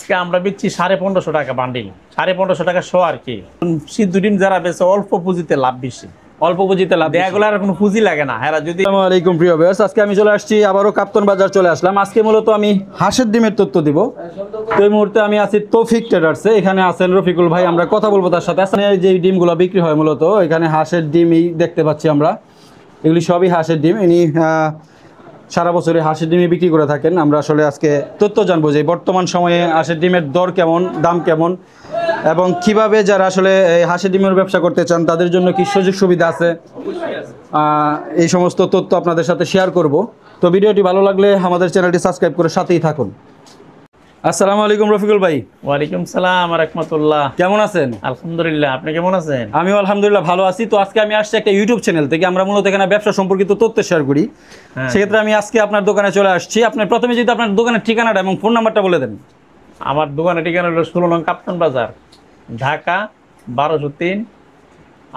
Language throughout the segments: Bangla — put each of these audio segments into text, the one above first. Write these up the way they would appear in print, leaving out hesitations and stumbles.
আজকে আমরা বেচছি 1550 টাকা বান্ডিল, 1550 টাকা শো আর কি। সিদ্ধ ডিম যারা বেচে অল্প পুঁজিতে লাভ বেশি, অল্প পুঁজিতে লাভ, এগুলার কোনো পুঁজি লাগে না। হ্যাঁ যদি আসসালামু আলাইকুম প্রিয় ভিউয়ার্স, আজকে আমি চলে আসছি আবারও কাপ্তান বাজার চলে আসলাম। আজকে মূলত আমি হাঁসের ডিমের তথ্য দিব। তো এই মুহূর্তে আমি আছি তৌফিক ট্রেডার্সে, এখানে আছেন রফিকুল ভাই, আমরা কথা বলবো তার সাথে। আসলে যে ডিমগুলো বিক্রি হয় মূলত এখানে হাঁসের ডিমই দেখতে পাচ্ছি আমরা, এগুলি সবই হাঁসের ডিম। ইনি সারা বছরে হাঁসের ডিমই বিক্রি করে থাকেন। আমরা আসলে আজকে তথ্য জানবো যে বর্তমান সময়ে হাঁসের ডিমের দর কেমন, দাম কেমন, এবং কিভাবে যারা আসলে হাঁসের ডিমের ব্যবসা করতে চান তাদের জন্য কি সুযোগ সুবিধা আছে, এই সমস্ত তথ্য আপনাদের সাথে শেয়ার করব। তো ভিডিওটি ভালো লাগলে আমাদের চ্যানেলটি সাবস্ক্রাইব করে সাথেই থাকুন। আসসালামু আলাইকুম রফিকুল ভাই। ওয়ালাইকুম সালাম রাহমাতুল্লাহ। কেমন আছেন? আলহামদুলিল্লাহ, আপনি কেমন আছেন? আমিও আলহামদুলিল্লাহ ভালো আছি। তো আজকে আমি আসছি একটা ইউটিউব চ্যানেল থেকে, আমরা মূলত এখানে ব্যবসা সম্পর্কিত তথ্য শেয়ার করি। সেক্ষেত্রে আমি আজকে আপনার দোকানে চলে আসছি। আপনার প্রথমে যদি আপনার দোকানের ঠিকানাটা এবং ফোন নাম্বারটা বলে দেন। আমার দোকানের ঠিকানা হলো 16 নং কাপ্তান বাজার, ঢাকা 1203।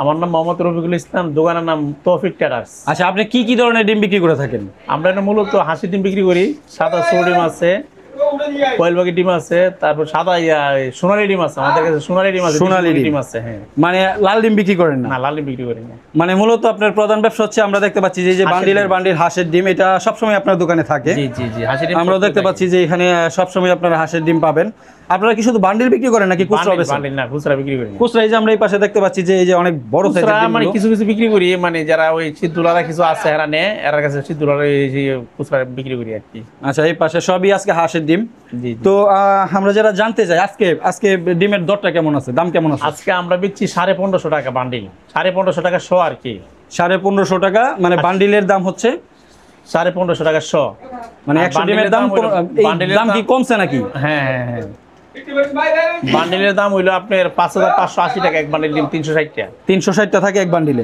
আমার নাম মোহাম্মদ রফিকুল ইসলাম, দোকানের নাম তৌফিক ট্রেডার্স। আচ্ছা, আপনি কি কি ধরনের ডিম বিক্রি করে থাকেন? আমরা এটা মূলত হাঁসি ডিম বিক্রি করি, সাদা সরু ডিম আছে, কয়েল পাখি ডিম আছে, তারপর সাদা সোনালী ডিম আছে। আমাদের কাছে সোনালী ডিম আছে, সোনালী ডিম আছে। হ্যাঁ, মানে লাল ডিম বিক্রি করেন না? না, লাল ডিম বিক্রি করি না। মানে মূলত আপনার প্রধান ব্যবসা হচ্ছে, আমরা দেখতে পাচ্ছি যে বান্ডিলের বান্ডিল হাঁসের ডিম, এটা সবসময় আপনার দোকানে থাকে। জি জি জি, হাঁসের ডিম আমরাও দেখতে পাচ্ছি যে এখানে সবসময় আপনারা হাঁসের ডিম পাবেন। আপনারা কি শুধু বান্ডিল বিক্রি করেন নাকি খুচরা? বান্ডিল না, খুচরা বিক্রি করি। খুচরা এই যে আমরা এই পাশে দেখতে পাচ্ছি যে এই যে অনেক বড় সাইজের ডিম, মানে কিছু কিছু বিক্রি করি, মানে যারা ওই সিদ্ধুলারা কিছু আছে এরা নেয়, এর কাছে সিদ্ধুলারা খুচরা বিক্রি করি আর কি। আচ্ছা, এই পাশে সবই আজকে হাঁসের ডিম। জি। তো আমরা যারা জানতে চাই আজকে ডিমের দরটা কেমন আছে, দাম কেমন আছে? আজকে আমরা বেচছি 1550 টাকা বান্ডিল, 1550 টাকা শো আর কি। 1550 টাকা মানে বান্ডিলের দাম হচ্ছে 1550 টাকা শো। মানে 100 ডিমের দাম দাম কি কমছে নাকি? হ্যাঁ হ্যাঁ হ্যাঁ, বান্ডিলের দাম হইলো আপনার 5580 টাকা এক বান্ডিল ডিম, 360 টাকা। 360 টা থাকে এক বান্ডিলে?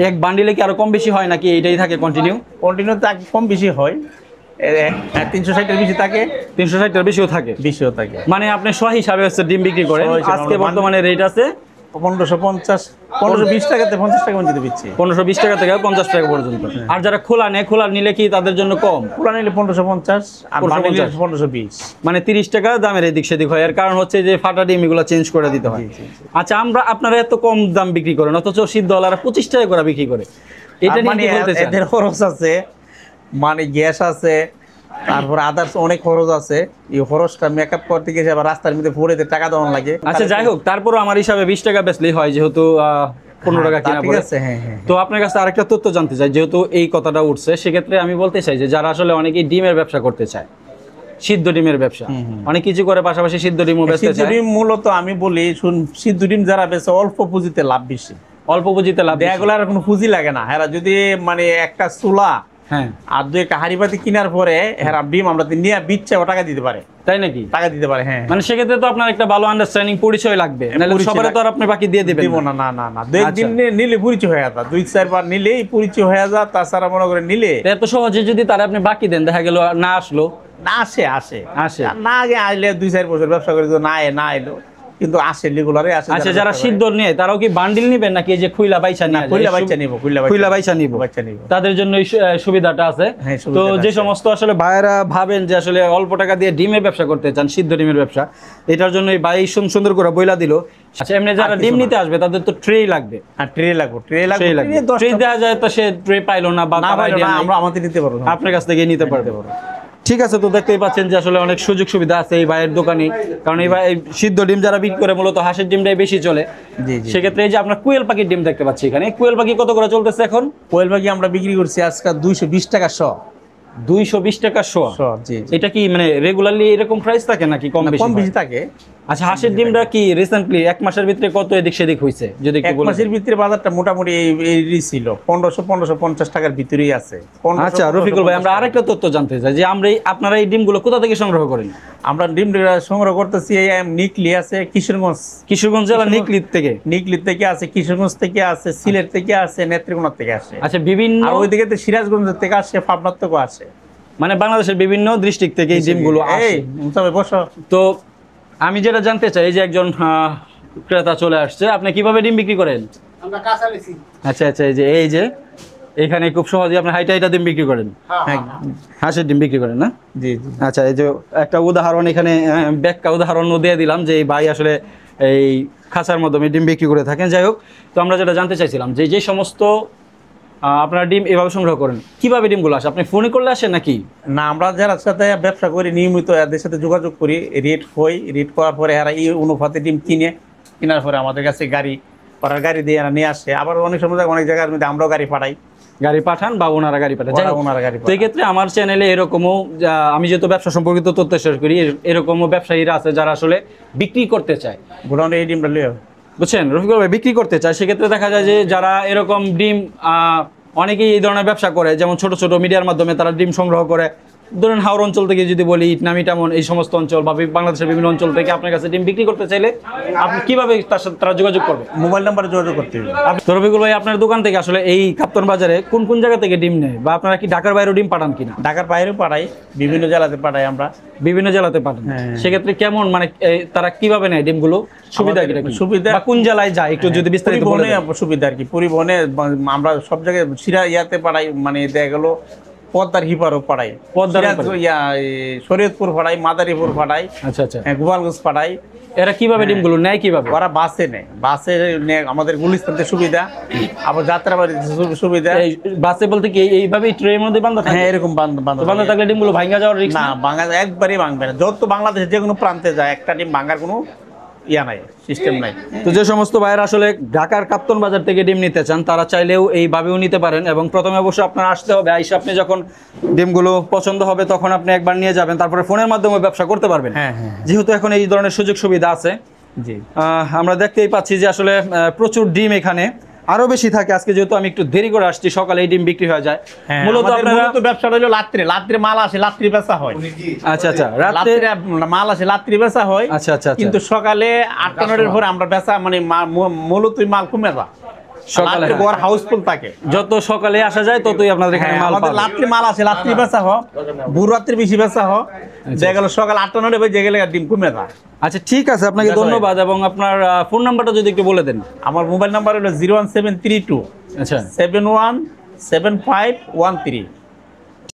এক বান্ডিলে কি আরো কম বেশি হয় নাকি এইটাই থাকে কন্টিনিউ? কন্টিনিউ কম বেশি হয়, 360 এর বেশি থাকে, 360 এর বেশিও থাকে। মানে আপনি শ হিসাবে হচ্ছে ডিম বিক্রি করেন। আজকে বর্তমানে রেট আছে 1550, 1520 টাকাতে 50 টাকা পর্যন্ত দিচ্ছি। 1520 টাকা থেকে 50 টাকা পর্যন্ত। আর যারা খোলা নেয়, খোলা নিলে কি তাদের জন্য কম? খোলা নিলে 1550 আর বান্ডিলে 1520, মানে 30 টাকা দামের এদিক সেদিক হয়। এর কারণ হচ্ছে যে ফাটা ডিম এগুলো চেঞ্জ করে দিতে হয়। আচ্ছা, আপনারা এত কম দাম বিক্রি করেন অথচ সিদ্ধওয়ালারা 25 টাকা করে বিক্রি করে, এটা নিয়ে কি বলতে চান? এদের খরচ আছে, মানে গ্যাস আছে, তারপর আদার্স অনেক খরচ আছে। এই খরচটা মেকআপ করতে গিয়ে আবার রাস্তার মধ্যে পড়ে টাকা দেওয়া লাগে। আচ্ছা, যাই হোক, তারপরও আমার হিসাবে 20 টাকা বেচলেই হয়, যেহেতু 15 টাকা কিনা পড়ে। তো আপনার কাছে আরেকটা তথ্য জানতে চাই, যেহেতু এই কথাটা উঠছে, সেক্ষেত্রে আমি বলতে চাই যে যারা আসলে অনেকেই ডিমের ব্যবসা করতে চায়, সিদ্ধ ডিমের ব্যবসা, অনেক কিছু করে পাশাপাশি সিদ্ধ ডিমও বেচতে চায়। সিদ্ধ ডিম মূলত আমি বলি, সিদ্ধ ডিম যারা বেচে অল্প পুঁজিতে লাভ বেশি, অল্প পুঁজিতে লাভ, এগুলার কোনো পুঁজি লাগে না। এরা যদি মানে একটা চুলা আর দুই একটা হাড়িপাতি কেনার পরে এরা ডিম আমরা নিয়ে বিচ্ছে টাকা দিতে পারে। তাই নাকি? টাকা দিতে পারে, হ্যাঁ। মানে সেক্ষেত্রে তো আপনার একটা ভালো আন্ডারস্ট্যান্ডিং পরিচয় লাগবে, নাহলে সবারে তো আর আপনি বাকি দিয়ে দিবেন না। না না না, দুই দিন নিলে পরিচয় হয়ে যায়, 2-4 বার নিলেই পরিচয় হয়ে যায়। তাছাড়া মনে করে নিলে এত সহজে যদি তারা আপনি বাকি দেন, দেখা গেল না আসলো, না আসে না, আগে আইলে 2-4 বছর ব্যবসা করে না এলো, কিন্তু আসে রেগুলারে আসে। আচ্ছা, যারা সিদ্ধ নিয়ে তারাও কি বান্ডিল নিবেন নাকি যে খুইলা বাইচা নিয়ে? খুইলা বাইচা নিব, তাদের জন্য এই সুবিধাটা আছে। তো যে সমস্ত আসলে ভাইয়েরা ভাবেন যে আসলে অল্প টাকা দিয়ে ডিমের ব্যবসা করতে চান, সিদ্ধ ডিমের ব্যবসা, এটার জন্য এই ভাই সুন্দর করে বইলা দিল। আচ্ছা, এমনি যারা ডিম নিতে আসবে তাদের তো ট্রে লাগবে। হ্যাঁ, ট্রে লাগবে। ট্রে দেওয়া যায়, তো সে ট্রে পাইলো না বা আমরা আমাদের নিতে পারবো, আপনার কাছ থেকে নিতে পারতে পারবো। ঠিক আছে, তো দেখতেই পাচ্ছেন যে আসলে অনেক সুযোগ সুবিধা আছে এই ভাইয়ের দোকানে, কারণ এই ভাই সিদ্ধ ডিম যারা বিক্রি করে মূলত হাঁসের ডিমটাই বেশি চলে। সেক্ষেত্রে এই যে আপনার কোয়েল পাখির ডিম দেখতে পাচ্ছি এখানে, কোয়েল পাখি কত করে চলতেছে এখন? কোয়েল পাখি আমরা বিক্রি করছি আজকে 220 টাকা শ। 220 টাকা শ? এটা কি মানে রেগুলারলি এরকম প্রাইস থাকে নাকি কম বেশি থাকে? আচ্ছা, হাঁসের ডিমটা কি রিসেন্টলি 1 মাসের ভিতরে কত এদিক সেদিক হয়েছে যদি একটু বলেন? 1 মাসের ভিতরে বাজারটা মোটামুটি এই ছিল 1550 টাকার ভিতরেই আছে। আচ্ছা রফিকুল ভাই, আমরা আরেকটা তথ্য জানতে চাই যে আপনারা এই ডিমগুলো কোথা থেকে সংগ্রহ করেন? আমরা ডিম সংগ্রহ করতেছি নিকলি আছে, কিশোরগঞ্জ জেলা নিকলি থেকে আছে, কিশোরগঞ্জ থেকে আছে, সিলেট থেকে আছে, নেত্রকোনা থেকে আসে। আচ্ছা, বিভিন্ন আর ওইদিকে সিরাজগঞ্জ থেকে আসে, পাবনা থেকে আসে, মানে বাংলাদেশের বিভিন্ন ডিস্ট্রিক্ট থেকে এই ডিমগুলো আসে। তো আমি যেটা জানতে চাই, এই যে একজন ক্রেতা চলে আসছে, আপনি কিভাবে ডিম বিক্রি করেন? আমরা কাঁচা বেচি। আচ্ছা, এই যে এখানে খুব সহজে আপনি হাইটা ডিম বিক্রি করেন, হ্যাঁ হাঁসের ডিম বিক্রি করেন না? জি জি। আচ্ছা, এই যে একটা উদাহরণ এখানে ব্যাখ্যা উদাহরণও দিয়ে দিলাম যে এই ভাই আসলে এই খাঁচার মাধ্যমে ডিম বিক্রি করে থাকেন। যাই হোক, তো আমরা যেটা জানতে চাইছিলাম যে যে সমস্ত আপনারা ডিম এভাবে সংগ্রহ করেন, কিভাবে ডিমগুলো আসে? আপনি ফোনে করলে আসেন নাকি? না, আমরা যারা সাথে ব্যবসা করি নিয়মিত এদের সাথে যোগাযোগ করি, রেট করার পরে এরা এই অনুপাতে ডিম কেনার পরে আমাদের কাছে গাড়ি দিয়ে এরা নিয়ে আসে। আবার অনেক সময় অনেক জায়গার মধ্যে আমরাও গাড়ি পাঠাই, গাড়ি পাঠান বা ওনারা গাড়ি পাঠান? যাই হোক, ওনারা গাড়ি তো এই ক্ষেত্রে আমার চ্যানেলে এরকমও আমি যেহেতু ব্যবসা সম্পর্কিত তথ্য শেয়ার করি, এরকমও ব্যবসায়ীরা আছে যারা আসলে বিক্রি করতে চায়, গোডাউনে এই ডিমটা লিয়ে বুঝছেন রফিকুল ভাই, বিক্রি করতে চায়। সেক্ষেত্রে দেখা যায় যে যারা এরকম ডিম অনেকেই এই ধরনের ব্যবসা করে, যেমন ছোট ছোট মিডিয়ার মাধ্যমে তারা ডিম সংগ্রহ করে। ধরুন হাওড় অঞ্চল থেকে যদি বলি, ইটনামি টামন এই সমস্ত অঞ্চল বা বাংলাদেশের বিভিন্ন অঞ্চল থেকে আপনার কাছে ডিম বিক্রি করতে চাইলে আপনি কিভাবে তার সাথে তারা যোগাযোগ করবে? মোবাইল নাম্বারে যোগাযোগ করতে হবে। তো রফিকুল ভাই, আপনার দোকান থেকে আসলে এই কাপ্তান বাজারে কোন কোন জায়গা থেকে ডিম নেয়, বা আপনারা কি ঢাকার বাইরেও ডিম পাঠান কিনা? ঢাকার বাইরেও পাঠাই, বিভিন্ন জেলাতে পাঠাই আমরা। বিভিন্ন জেলাতে পাঠান? হ্যাঁ। সেক্ষেত্রে কেমন মানে তারা কিভাবে নেয় ডিমগুলো? সুবিধা কি? সুবিধা বা কোন জেলায় যায় একটু যদি বিস্তারিত বলে দেন। সুবিধা আর কি, পরিবহনে আমরা সব জায়গায় ইয়াতে পাঠাই, মানে দেখা গেল পদ্মার হিপারও পাঠাই, শরীয়তপুর পাঠাই, মাদারীপুর পাঠাই, আচ্ছা আচ্ছা, গোপালগঞ্জ পাঠাই। এরা কিভাবে ডিমগুলো নেয় কিভাবে? ওরা বাসে নেয়, আমাদের গুলিস্তানতে সুবিধা, আবার যাত্রাবাড়িতে সুবিধা। এই বাসে বলতে কি এইভাবে ট্রেনের মধ্যে বাঁধা থাকে? হ্যাঁ, এরকম বাঁধা থাকলে ডিমগুলো ভাঙা যাওয়ার রিস্ক না, ভাঙা একবারই ভাঙবে না। যত বাংলাদেশের যে কোনো প্রান্তে যায়, একটা ডিম ভাঙার কোনো ইয়া নাই, সিস্টেম নাই। তো যে সমস্ত ভাইয়েরা আসলে ঢাকার কাপ্তান বাজার থেকে ডিম নিতে চান, তারা চাইলেও এইভাবেও নিতে পারেন। এবং প্রথমে অবশ্যই আপনার আসতে হবে, আইসা আপনি যখন ডিমগুলো পছন্দ হবে তখন আপনি একবার নিয়ে যাবেন, তারপরে ফোনের মাধ্যমে ব্যবসা করতে পারবেন। হ্যাঁ হ্যাঁ, যেহেতু এখন এই ধরনের সুযোগ সুবিধা আছে। জি। আমরা দেখতেই পাচ্ছি যে আসলে প্রচুর ডিম এখানে আরো বেশি থাকে। আজকে যেহেতু আমি একটু দেরি করে আসছি, সকালে এই ডিম বিক্রি হয়ে যায়। মূলত আপনারা ব্যবসাটা হলো রাত্রে মাল আসে, রাত্রি বেচা হয়। আচ্ছা আচ্ছা, রাত্রে মাল আসে, রাত্রি বেচা হয়। আচ্ছা আচ্ছা, কিন্তু সকালে 8-9টার পরে আমরা বেচা, মানে মূলত মাল কমে যায়। সকালে ঘর হাউসফুল থাকে, যত সকালে আসা যায় ততই আপনাদের এখানে মাল পাবেন। রাত্রি মাল আসে, রাত্রি বেচা হয়, ভোর রাত্রি বেশি বেচা হয়। দেখা গেল সকাল 8-9 বাজে গেলে ডিম কমে যায়। আচ্ছা ঠিক আছে, আপনাকে ধন্যবাদ। এবং আপনার ফোন নাম্বারটা যদি একটু বলে দেন। আমার মোবাইল নাম্বার হলো 01732 আচ্ছা 717513।